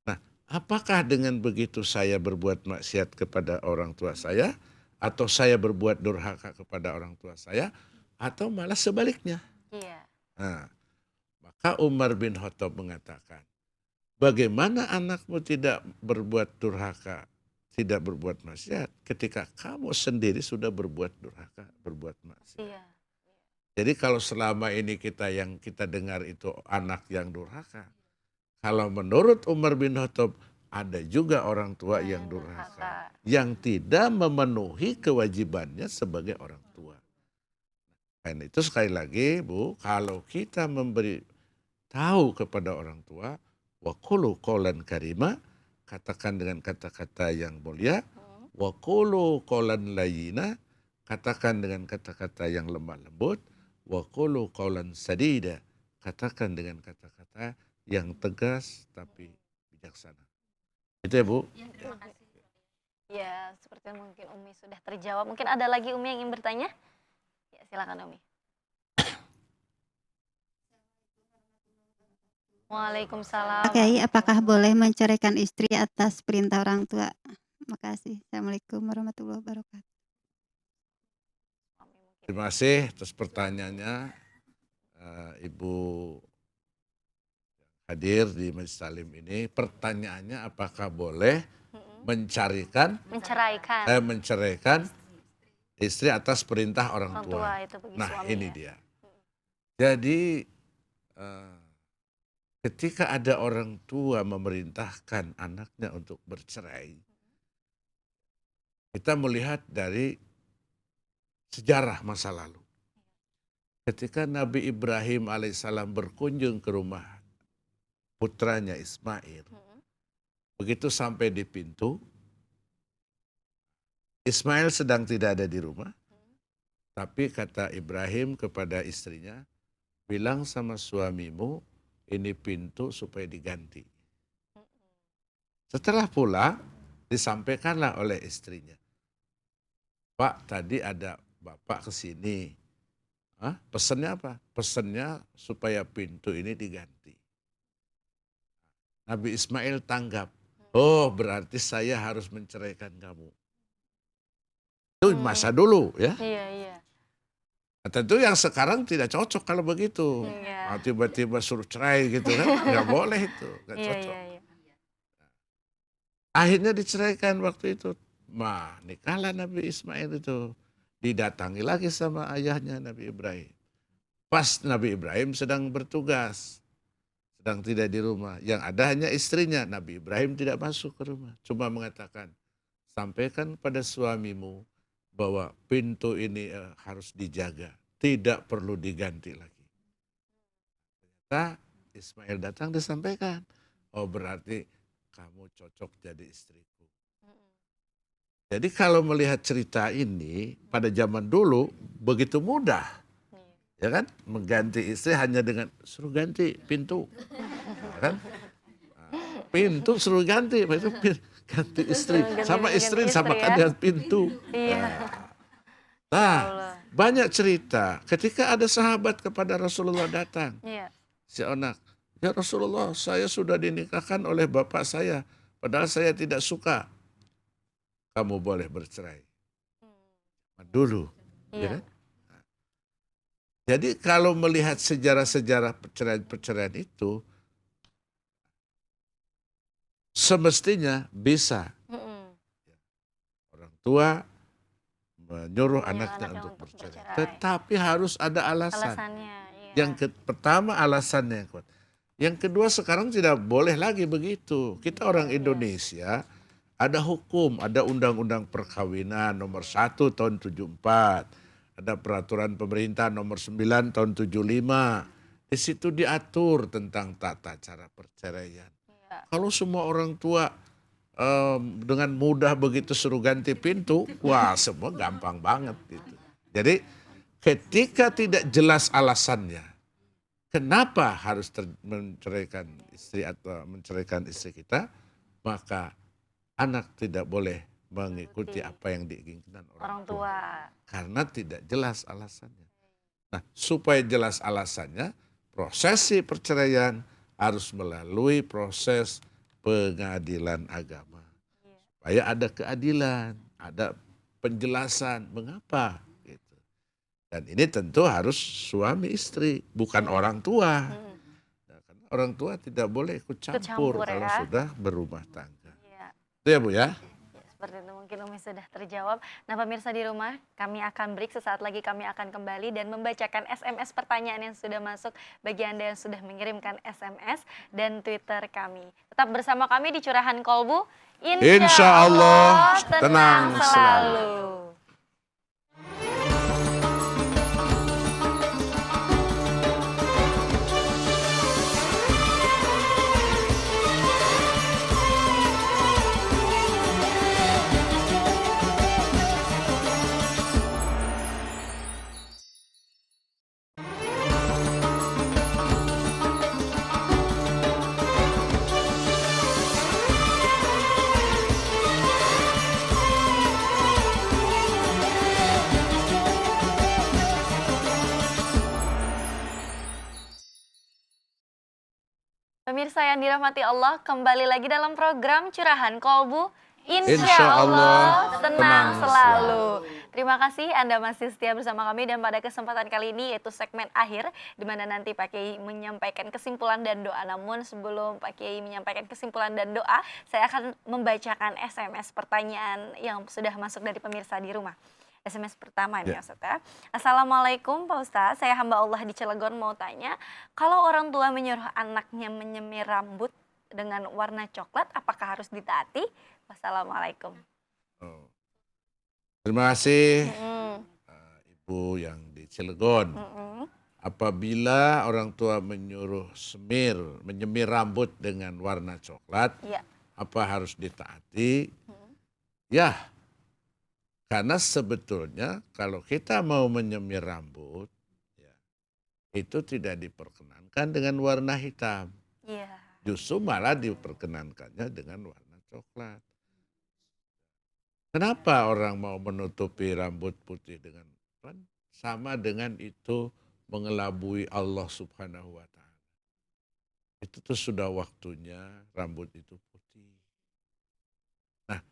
Nah, apakah dengan begitu saya berbuat maksiat kepada orang tua saya, atau saya berbuat durhaka kepada orang tua saya, atau malah sebaliknya? Iya. Nah, maka Umar bin Khattab mengatakan, bagaimana anakmu tidak berbuat durhaka, tidak berbuat maksiat, ketika kamu sendiri sudah berbuat durhaka, berbuat maksiat. Iya. Jadi kalau selama ini yang kita dengar itu anak yang durhaka, kalau menurut Umar bin Khattab ada juga orang tua yang durhaka, yang tidak memenuhi kewajibannya sebagai orang tua. Dan itu sekali lagi Bu, kalau kita memberi tahu kepada orang tua, wa qulu qawlan karima, katakan dengan kata-kata yang mulia, wa qulu qawlan layyina, katakan dengan kata-kata yang lemah lembut, wa qulu qawlan sadida, katakan dengan kata-kata yang tegas tapi bijaksana. Itu ya Bu. Ya, seperti mungkin Umi sudah terjawab. Mungkin ada lagi Umi yang ingin bertanya? Ya, silakan Umi. Waalaikumsalam. Pak Kiai, apakah boleh menceraikan istri atas perintah orang tua? Makasih. Assalamualaikum warahmatullahi wabarakatuh. Terima kasih atas pertanyaannya. Ibu hadir di Majelis Talim ini, pertanyaannya apakah boleh menceraikan istri atas perintah orang tua. Itu bagi Nah suami, ini ya. dia. Jadi ketika ada orang tua memerintahkan anaknya untuk bercerai, kita melihat dari sejarah masa lalu. Ketika Nabi Ibrahim alaihissalam berkunjung ke rumah putranya Ismail, begitu sampai di pintu, Ismail sedang tidak ada di rumah, tapi kata Ibrahim kepada istrinya, bilang sama suamimu, ini pintu supaya diganti. Setelah pulang, Disampaikanlah oleh istrinya. Pak, tadi ada bapak ke sini. Hah? Pesannya apa? Pesannya supaya pintu ini diganti. Nabi Ismail tanggap. Oh, berarti saya harus menceraikan kamu. Itu masa dulu ya. Iya, iya. Nah, tentu yang sekarang tidak cocok kalau begitu. Iya. Tiba-tiba suruh cerai gitu kan. Nggak boleh itu. Nggak Iya, cocok. iya, iya. Akhirnya diceraikan waktu itu. Nikahlah Nabi Ismail itu. Didatangi lagi sama ayahnya Nabi Ibrahim. Pas Nabi Ibrahim sedang bertugas. Sedang tidak di rumah. Yang ada hanya istrinya. Nabi Ibrahim tidak masuk ke rumah. Cuma mengatakan, sampaikan pada suamimu bahwa pintu ini harus dijaga. Tidak perlu diganti lagi. Ternyata Ismail datang disampaikan. Oh, berarti kamu cocok jadi istriku. Jadi kalau melihat cerita ini pada zaman dulu begitu mudah. Ya kan? Mengganti istri hanya dengan suruh ganti pintu. Ya kan? Pintu suruh ganti, itu ganti istri. Sama istri samakan dengan pintu. Iya. Nah, banyak cerita ketika ada sahabat kepada Rasulullah datang. Iya. Si anak, ya Rasulullah, saya sudah dinikahkan oleh bapak saya, padahal saya tidak suka. Kamu boleh bercerai. Dulu. Ya Iya. kan? Jadi kalau melihat sejarah-sejarah perceraian itu, semestinya bisa orang tua menyuruh anaknya untuk bercerai. Tetapi harus ada alasan. Alasannya, iya. Yang pertama alasannya yang kuat. Yang kedua sekarang tidak boleh lagi begitu. Kita orang Indonesia ada hukum, ada undang-undang perkawinan nomor 1 tahun 74. Ada peraturan pemerintah nomor 9 tahun 75. Di situ diatur tentang tata cara perceraian. Iya. Kalau semua orang tua dengan mudah begitu suruh ganti pintu, wah semua gampang banget gitu. Jadi ketika tidak jelas alasannya, kenapa harus menceraikan istri atau menceraikan istri kita, maka anak tidak boleh mengikuti apa yang diinginkan orang tua. Karena tidak jelas alasannya. Nah, supaya jelas alasannya, prosesi perceraian harus melalui proses pengadilan agama. Supaya ada keadilan, ada penjelasan mengapa. Gitu. Dan ini tentu harus suami istri, bukan orang tua. Nah, karena orang tua tidak boleh ikut campur kalau sudah berumah tangga. Itu ya Bu ya. Seperti itu mungkin Umi sudah terjawab. Nah pemirsa di rumah, kami akan break. Sesaat lagi kami akan kembali dan membacakan SMS pertanyaan yang sudah masuk bagi Anda yang sudah mengirimkan SMS dan Twitter kami. Tetap bersama kami di Curahan Kolbu. Insya Allah tenang selalu. Pemirsa yang dirahmati Allah, kembali lagi dalam program Curahan Kolbu. Insya Insya Allah Allah tenang tenang selalu. Terima kasih Anda masih setia bersama kami dan pada kesempatan kali ini yaitu segmen akhir di mana nanti Pak Kiai menyampaikan kesimpulan dan doa. Namun sebelum Pak Kiai menyampaikan kesimpulan dan doa, saya akan membacakan SMS pertanyaan yang sudah masuk dari pemirsa di rumah. SMS pertama nih ya Ustaz ya. Assalamualaikum Pak Ustaz, saya hamba Allah di Cilegon mau tanya, kalau orang tua menyuruh anaknya menyemir rambut dengan warna coklat, apakah harus ditaati? Wassalamualaikum. Terima kasih Ibu yang di Cilegon. Apabila orang tua menyuruh menyemir rambut dengan warna coklat, apa harus ditaati? Ya. Karena sebetulnya kalau kita mau menyemir rambut, ya, itu tidak diperkenankan dengan warna hitam. Justru malah diperkenankannya dengan warna coklat. Kenapa orang mau menutupi rambut putih dengan kan sama dengan itu mengelabui Allah Subhanahu wa taala. Itu tuh sudah waktunya rambut itu putih. Nah,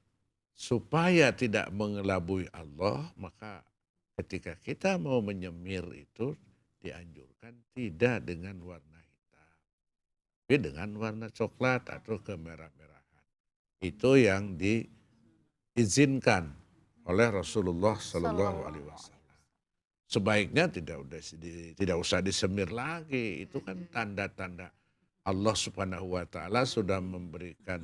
supaya tidak mengelabui Allah, maka ketika kita mau menyemir itu dianjurkan tidak dengan warna hitam, tapi dengan warna coklat atau kemerah-merahan. Itu yang diizinkan oleh Rasulullah Shallallahu Sallallahu Alaihi Wasallam. alaihi Sebaiknya tidak usah disemir lagi. Itu kan tanda-tanda Allah Subhanahu wa taala sudah memberikan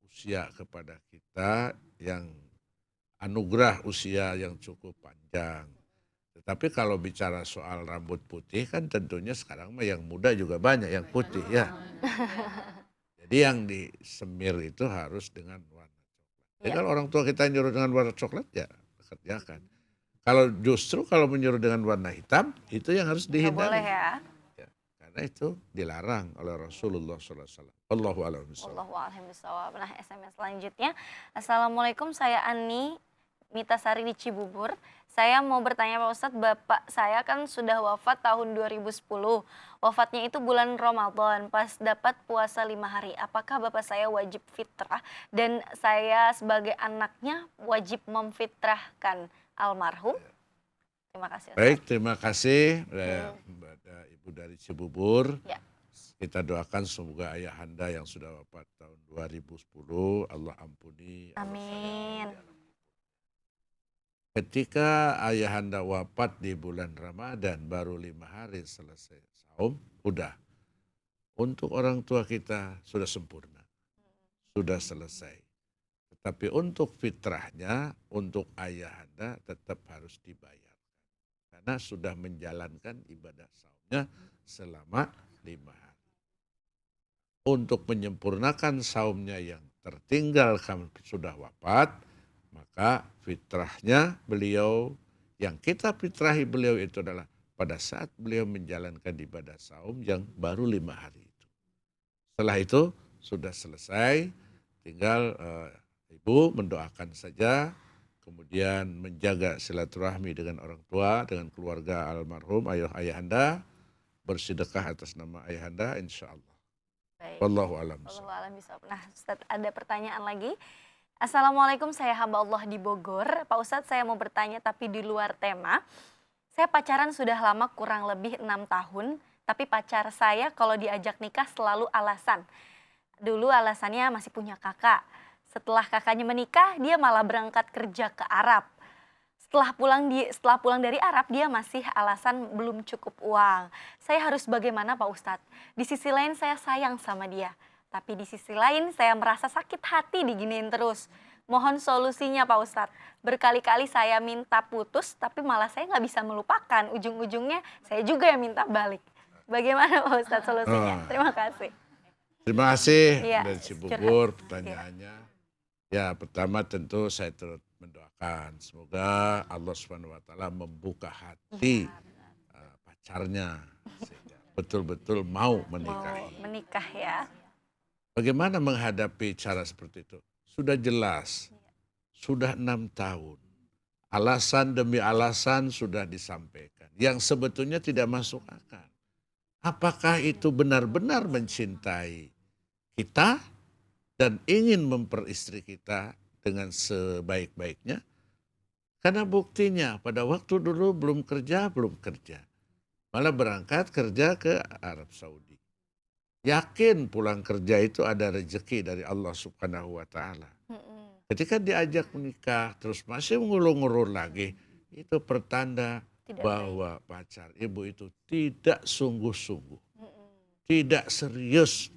usia kepada kita yang anugerah usia yang cukup panjang. Tetapi kalau bicara soal rambut putih kan tentunya sekarang mah yang muda juga banyak yang putih ya. Jadi yang disemir itu harus dengan warna coklat. Jadi Ya. kalau orang tua kita nyuruh dengan warna coklat ya kerjakan. Kalau justru kalau menyuruh dengan warna hitam itu yang harus Nggak boleh dihindari. ya. Ya, karena itu dilarang oleh Rasulullah SAW. Allahu a'lam bishawab. Wallahu a'lam bishawab. Nah, SMS selanjutnya. Assalamualaikum, saya Ani Mitasari di Cibubur. Saya mau bertanya Pak Ustadz, bapak saya kan sudah wafat tahun 2010. Wafatnya itu bulan Ramadan, pas dapat puasa 5 hari. Apakah bapak saya wajib fitrah dan saya sebagai anaknya wajib memfitrahkan almarhum? Terima kasih Ustadz. Baik, terima kasih kepada Ibu dari Cibubur. Ya. Kita doakan semoga ayahanda yang sudah wafat tahun 2010 Allah ampuni. Allah Amin. sayangi. Ketika ayahanda wafat di bulan Ramadan baru 5 hari selesai saum, udah. Untuk orang tua kita sudah sempurna. Sudah selesai. Tetapi untuk fitrahnya, untuk ayahanda tetap harus dibayar. Karena sudah menjalankan ibadah saumnya selama 5 hari. Untuk menyempurnakan saumnya yang tertinggal karena sudah wafat, maka fitrahnya beliau, yang kita fitrahi beliau itu adalah pada saat beliau menjalankan ibadah saum yang baru 5 hari itu. Setelah itu sudah selesai, tinggal ibu mendoakan saja, kemudian menjaga silaturahmi dengan orang tua, dengan keluarga almarhum ayahanda, bersedekah atas nama ayahanda, insya Allah. Baik. Wallahu a'lam. Wallahu a'lam bishawab. Nah, Ustadz, ada pertanyaan lagi. Assalamualaikum, saya hamba Allah di Bogor. Pak Ustadz, saya mau bertanya tapi di luar tema. Saya pacaran sudah lama, kurang lebih 6 tahun. Tapi pacar saya kalau diajak nikah selalu alasan. Dulu alasannya masih punya kakak. Setelah kakaknya menikah, dia malah berangkat kerja ke Arab. Setelah pulang dari Arab, dia masih alasan belum cukup uang. Saya harus bagaimana Pak Ustadz? Di sisi lain saya sayang sama dia. Tapi di sisi lain saya merasa sakit hati diginiin terus. Mohon solusinya Pak Ustadz. Berkali-kali saya minta putus tapi malah saya nggak bisa melupakan. Ujung-ujungnya saya juga yang minta balik. Bagaimana Pak Ustadz solusinya? Terima kasih. Terima kasih Iya, dari Cibubur curhat. pertanyaannya. Ya, pertama tentu saya turut mendoakan semoga Allah Subhanahu wa taala membuka hati pacarnya sehingga betul-betul mau Mau menikahi. menikah ya. Bagaimana menghadapi cara seperti itu? Sudah jelas, sudah 6 tahun. Alasan demi alasan sudah disampaikan. Yang sebetulnya tidak masuk akal. Apakah itu benar-benar mencintai kita dan ingin memperistri kita dengan sebaik-baiknya? Karena buktinya pada waktu dulu belum kerja. Malah berangkat kerja ke Arab Saudi. Yakin pulang kerja itu ada rezeki dari Allah Subhanahu wa taala. Ketika diajak menikah terus masih ngulur-ngulur lagi, itu pertanda Tidak bahwa pacar ibu itu tidak sungguh-sungguh, tidak serius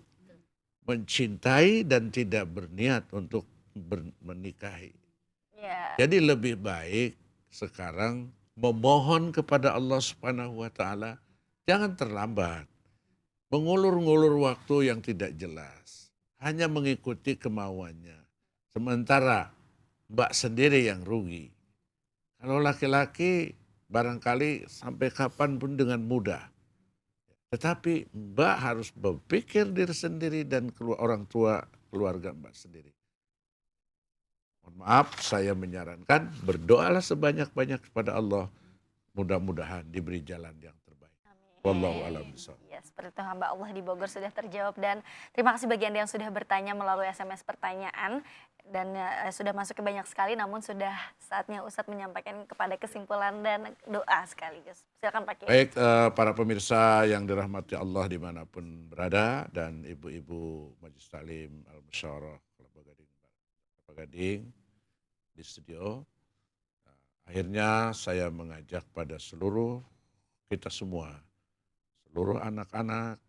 mencintai dan tidak berniat untuk menikahi. Ya. Jadi lebih baik sekarang memohon kepada Allah Subhanahu wa taala, jangan terlambat. Mengulur-ngulur waktu yang tidak jelas, hanya mengikuti kemauannya. Sementara Mbak sendiri yang rugi. Kalau laki-laki barangkali sampai kapanpun dengan mudah. Tetapi Mbak harus berpikir diri sendiri dan orang tua keluarga Mbak sendiri. Mohon maaf, saya menyarankan berdoalah sebanyak-banyak kepada Allah. Mudah-mudahan diberi jalan yang terbaik. Wallahu a'lam bishawab. Ya, seperti itu hamba Allah di Bogor sudah terjawab, dan terima kasih bagi Anda yang sudah bertanya melalui SMS pertanyaan, dan sudah masuk ke banyak sekali, namun sudah saatnya Ustadz menyampaikan kepada kesimpulan dan doa sekaligus. Silakan Pak Kiai. Baik, para pemirsa yang dirahmati Allah dimanapun berada, dan ibu-ibu Majelis Taklim Al-Musyawarah Kelapa Gading di studio. Akhirnya saya mengajak pada seluruh kita semua, seluruh anak-anak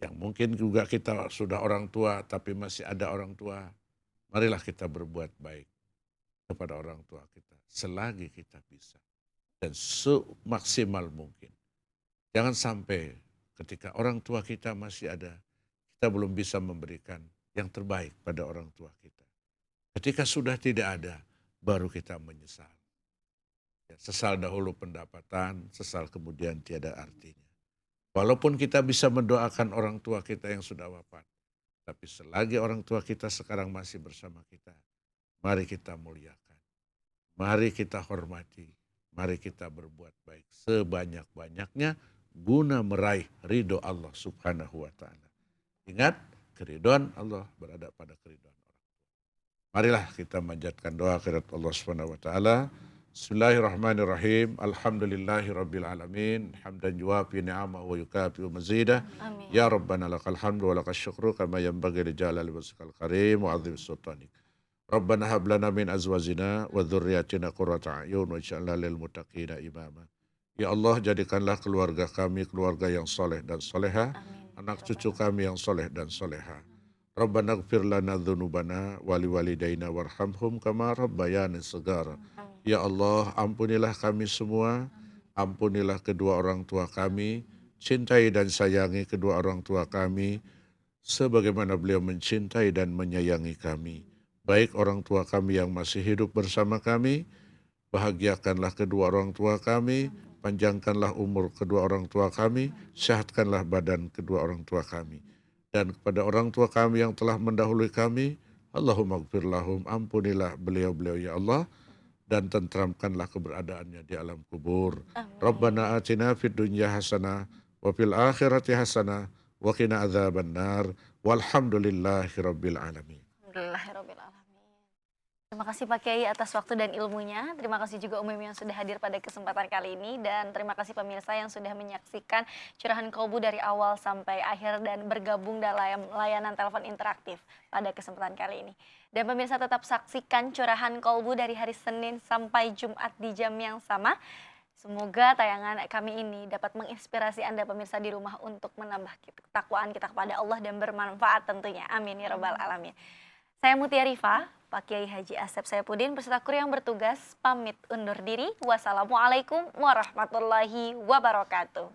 yang mungkin juga kita sudah orang tua tapi masih ada orang tua, marilah kita berbuat baik kepada orang tua kita selagi kita bisa dan semaksimal mungkin. Jangan sampai ketika orang tua kita masih ada, kita belum bisa memberikan yang terbaik pada orang tua kita. Ketika sudah tidak ada, baru kita menyesal. Ya, sesal dahulu pendapatan, sesal kemudian tiada artinya. Walaupun kita bisa mendoakan orang tua kita yang sudah wafat, tapi selagi orang tua kita sekarang masih bersama kita, mari kita muliakan, mari kita hormati, mari kita berbuat baik sebanyak-banyaknya guna meraih ridho Allah Subhanahu wa ta'ala. Ingat, keridhaan Allah berada pada keridhaan orang tua. Marilah kita manjatkan doa kepada Allah Subhanahu wa ta'ala. Bismillahirrahmanirrahim. Alhamdulillahi rabbil alamin. Hamdan yuwafi ni'amahu wa yukafi'u mazidah. Amin. Ya Rabbana lakal hamdu wa lakal syukru kama yanbaghi li jalali wajhikal karim wa 'azimi sultanik. Rabbana hab lana min azwajina wa dzurriyyatina qurrata a'yun waj'alna lil muttaqina imama. Ya Allah, jadikanlah keluarga kami keluarga yang soleh dan soleha, anak cucu kami yang soleh dan soleha. Rabbana ighfir lana dzunubana wa liwalidayna warhamhum kama rabbayani shigara. Ya Allah, ampunilah kami semua, ampunilah kedua orang tua kami, cintai dan sayangi kedua orang tua kami sebagaimana beliau mencintai dan menyayangi kami. Baik orang tua kami yang masih hidup bersama kami, bahagiakanlah kedua orang tua kami, panjangkanlah umur kedua orang tua kami, sehatkanlah badan kedua orang tua kami. Dan kepada orang tua kami yang telah mendahului kami, Allahumma gfir lahum, ampunilah beliau-beliau ya Allah, dan tentramkanlah keberadaannya di alam kubur. Rabbana atina fid dunya hasanah, wa fil akhirati hasanah, wa qina adzabannar, walhamdulillahi rabbil alamin. Alhamdulillahirabbil alamin. Terima kasih Pak Kiai atas waktu dan ilmunya. Terima kasih juga Umi yang sudah hadir pada kesempatan kali ini, dan terima kasih pemirsa yang sudah menyaksikan curahan kolbu dari awal sampai akhir dan bergabung dalam layanan telepon interaktif pada kesempatan kali ini. Dan pemirsa tetap saksikan curahan kolbu dari hari Senin sampai Jumat di jam yang sama. Semoga tayangan kami ini dapat menginspirasi Anda pemirsa di rumah untuk menambah ketakwaan kita kepada Allah dan bermanfaat tentunya. Amin ya rabbal alamin. Saya Mutia Rifa, Pak Kiai Haji Asep Saifuddin beserta kru yang bertugas pamit undur diri. Wassalamualaikum warahmatullahi wabarakatuh.